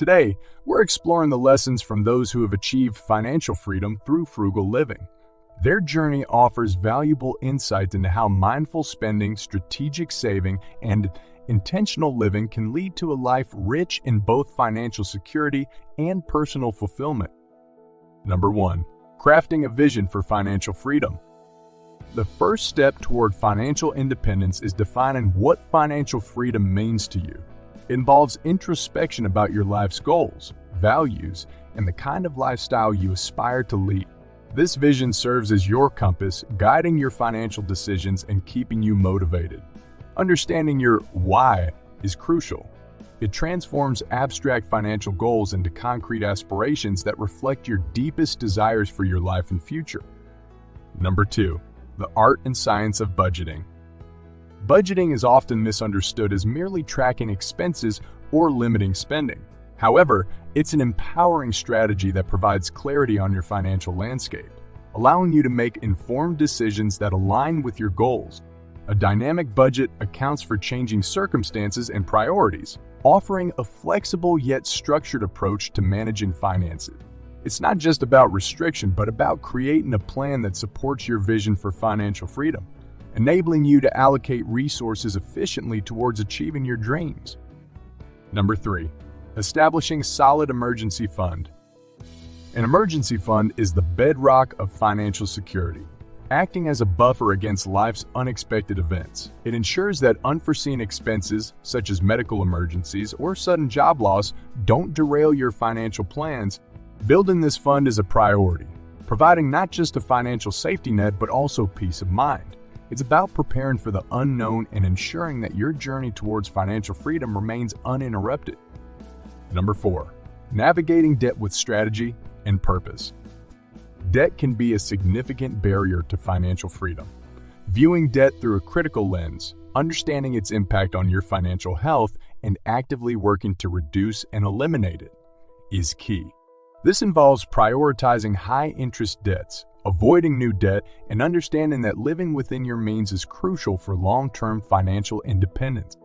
Today, we're exploring the lessons from those who have achieved financial freedom through frugal living. Their journey offers valuable insights into how mindful spending, strategic saving, and intentional living can lead to a life rich in both financial security and personal fulfillment. Number 1. Crafting a vision for financial freedom. The first step toward financial independence is defining what financial freedom means to you. It involves introspection about your life's goals, values, and the kind of lifestyle you aspire to lead. This vision serves as your compass, guiding your financial decisions and keeping you motivated. Understanding your why is crucial. It transforms abstract financial goals into concrete aspirations that reflect your deepest desires for your life and future. Number 2. The art and science of budgeting. Budgeting is often misunderstood as merely tracking expenses or limiting spending. However, it's an empowering strategy that provides clarity on your financial landscape, allowing you to make informed decisions that align with your goals. A dynamic budget accounts for changing circumstances and priorities, offering a flexible yet structured approach to managing finances. It's not just about restriction, but about creating a plan that supports your vision for financial freedom, enabling you to allocate resources efficiently towards achieving your dreams. Number 3. Establishing a solid emergency fund. An emergency fund is the bedrock of financial security, acting as a buffer against life's unexpected events. It ensures that unforeseen expenses, such as medical emergencies or sudden job loss, don't derail your financial plans. Building this fund is a priority, providing not just a financial safety net but also peace of mind. It's about preparing for the unknown and ensuring that your journey towards financial freedom remains uninterrupted. Number 4. Navigating debt with strategy and purpose. Debt can be a significant barrier to financial freedom. Viewing debt through a critical lens, understanding its impact on your financial health, and actively working to reduce and eliminate it is key. This involves prioritizing high-interest debts, avoiding new debt, and understanding that living within your means is crucial for long-term financial independence.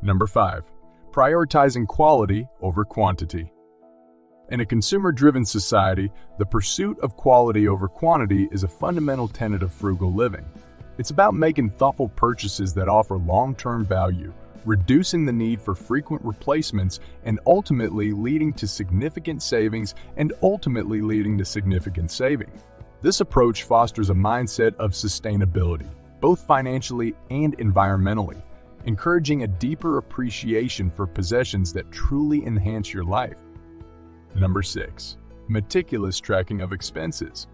Number 5. Prioritizing quality over quantity. In a consumer-driven society, the pursuit of quality over quantity is a fundamental tenet of frugal living. It's about making thoughtful purchases that offer long-term value, reducing the need for frequent replacements, and ultimately leading to significant savings. This approach fosters a mindset of sustainability, both financially and environmentally, encouraging a deeper appreciation for possessions that truly enhance your life. Number 6. Meticulous tracking of expenses.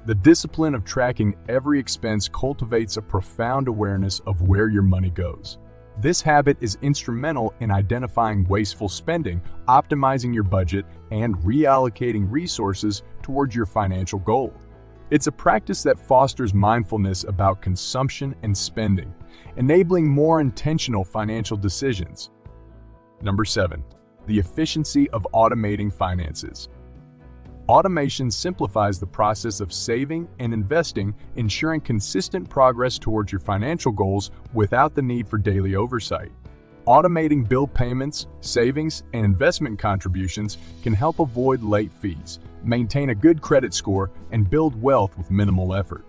The discipline of tracking every expense cultivates a profound awareness of where your money goes. This habit is instrumental in identifying wasteful spending, optimizing your budget, and reallocating resources towards your financial goals. It's a practice that fosters mindfulness about consumption and spending, enabling more intentional financial decisions. Number 7. The efficiency of automating finances. Automation simplifies the process of saving and investing, ensuring consistent progress towards your financial goals without the need for daily oversight. Automating bill payments, savings, and investment contributions can help avoid late fees, maintain a good credit score, and build wealth with minimal effort.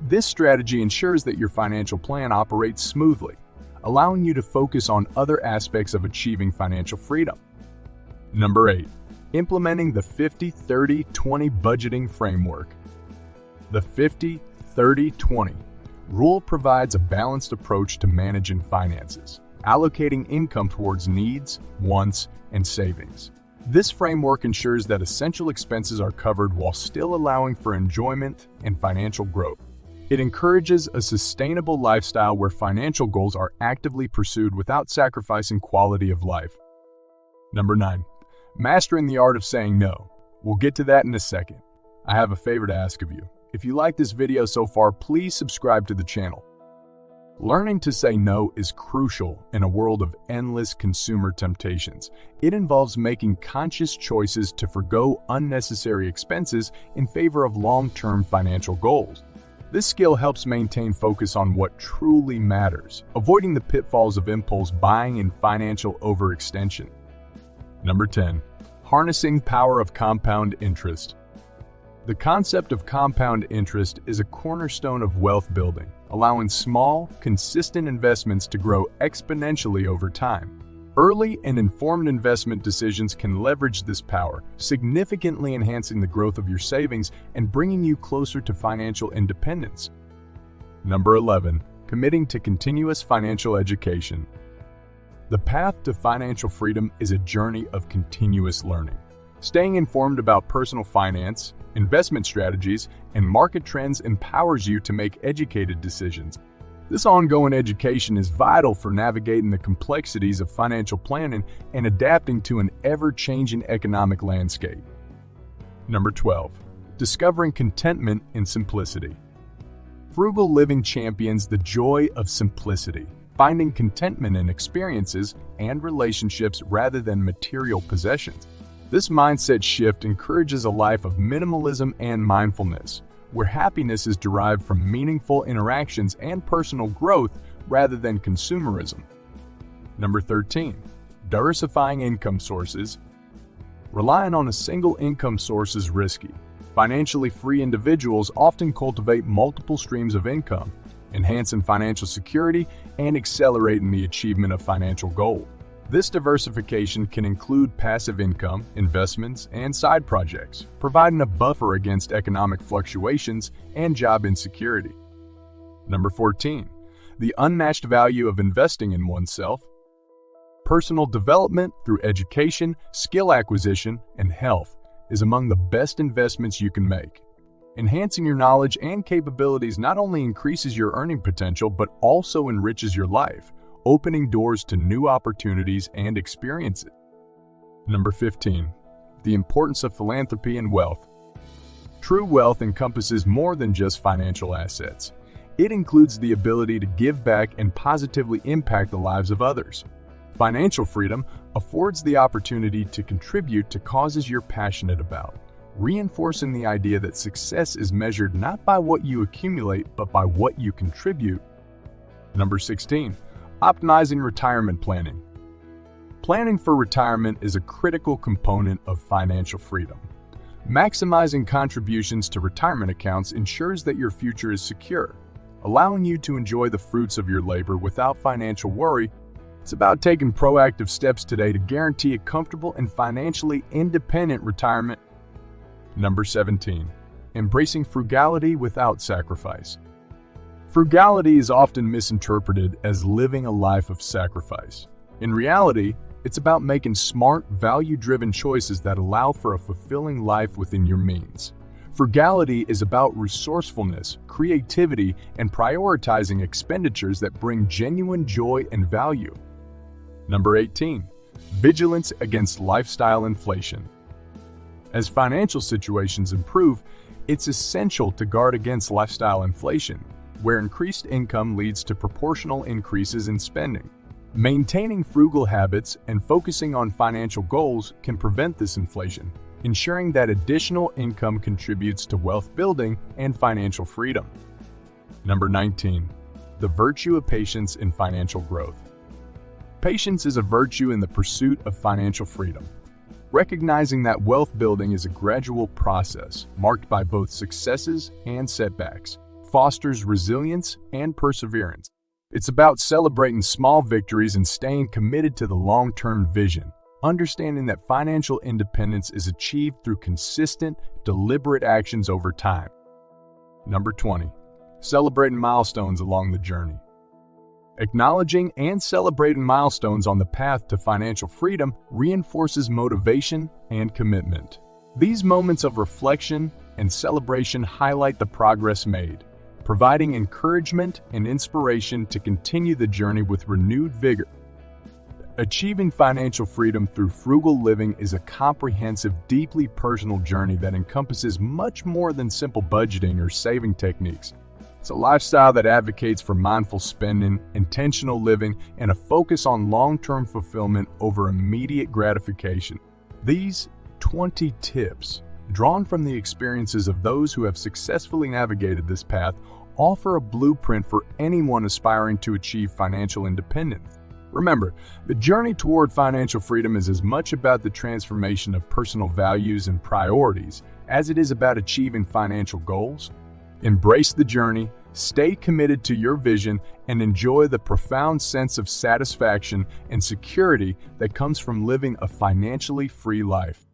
This strategy ensures that your financial plan operates smoothly, allowing you to focus on other aspects of achieving financial freedom. Number 8. Implementing the 50-30-20 budgeting framework. The 50-30-20 rule provides a balanced approach to managing finances, allocating income towards needs, wants, and savings. This framework ensures that essential expenses are covered while still allowing for enjoyment and financial growth. It encourages a sustainable lifestyle where financial goals are actively pursued without sacrificing quality of life. Number 9. Mastering the art of saying no. We'll get to that in a second. I have a favor to ask of you. If you like this video so far, please subscribe to the channel. Learning to say no is crucial in a world of endless consumer temptations. It involves making conscious choices to forgo unnecessary expenses in favor of long-term financial goals. This skill helps maintain focus on what truly matters, avoiding the pitfalls of impulse buying and financial overextension. Number 10. Harnessing power of compound interest. The concept of compound interest is a cornerstone of wealth building, allowing small, consistent investments to grow exponentially over time. Early and informed investment decisions can leverage this power, significantly enhancing the growth of your savings and bringing you closer to financial independence. Number 11. Committing to continuous financial education. The path to financial freedom is a journey of continuous learning. Staying informed about personal finance, investment strategies, and market trends empowers you to make educated decisions. This ongoing education is vital for navigating the complexities of financial planning and adapting to an ever-changing economic landscape. Number 12. Discovering contentment in simplicity. Frugal living champions the joy of simplicity, finding contentment in experiences and relationships rather than material possessions. This mindset shift encourages a life of minimalism and mindfulness, where happiness is derived from meaningful interactions and personal growth rather than consumerism. Number 13. Diversifying income sources. Relying on a single income source is risky. Financially free individuals often cultivate multiple streams of income, enhancing financial security and accelerating the achievement of financial goals. This diversification can include passive income, investments, and side projects, providing a buffer against economic fluctuations and job insecurity. Number 14. The unmatched value of investing in oneself. Personal development through education, skill acquisition, and health is among the best investments you can make. Enhancing your knowledge and capabilities not only increases your earning potential but also enriches your life, opening doors to new opportunities and experiences. Number 15. The importance of philanthropy and wealth. True wealth encompasses more than just financial assets. It includes the ability to give back and positively impact the lives of others. Financial freedom affords the opportunity to contribute to causes you're passionate about, reinforcing the idea that success is measured not by what you accumulate but by what you contribute. Number 16. Optimizing retirement planning. Planning for retirement is a critical component of financial freedom. Maximizing contributions to retirement accounts ensures that your future is secure, allowing you to enjoy the fruits of your labor without financial worry. It's about taking proactive steps today to guarantee a comfortable and financially independent retirement. Number 17. Embracing frugality without sacrifice. Frugality is often misinterpreted as living a life of sacrifice. In reality, it's about making smart, value-driven choices that allow for a fulfilling life within your means. Frugality is about resourcefulness, creativity, and prioritizing expenditures that bring genuine joy and value. Number 18. Vigilance against lifestyle inflation. As financial situations improve, it's essential to guard against lifestyle inflation, where increased income leads to proportional increases in spending. Maintaining frugal habits and focusing on financial goals can prevent this inflation, ensuring that additional income contributes to wealth building and financial freedom. Number 19. The virtue of patience in financial growth. Patience is a virtue in the pursuit of financial freedom. Recognizing that wealth building is a gradual process marked by both successes and setbacks fosters resilience and perseverance. It's about celebrating small victories and staying committed to the long-term vision, understanding that financial independence is achieved through consistent, deliberate actions over time. Number 20. Celebrating milestones along the journey. Acknowledging and celebrating milestones on the path to financial freedom reinforces motivation and commitment. These moments of reflection and celebration highlight the progress made, providing encouragement and inspiration to continue the journey with renewed vigor. Achieving financial freedom through frugal living is a comprehensive, deeply personal journey that encompasses much more than simple budgeting or saving techniques. It's a lifestyle that advocates for mindful spending, intentional living, and a focus on long-term fulfillment over immediate gratification. These 20 tips, drawn from the experiences of those who have successfully navigated this path, offer a blueprint for anyone aspiring to achieve financial independence. Remember, the journey toward financial freedom is as much about the transformation of personal values and priorities as it is about achieving financial goals. Embrace the journey, stay committed to your vision, and enjoy the profound sense of satisfaction and security that comes from living a financially free life.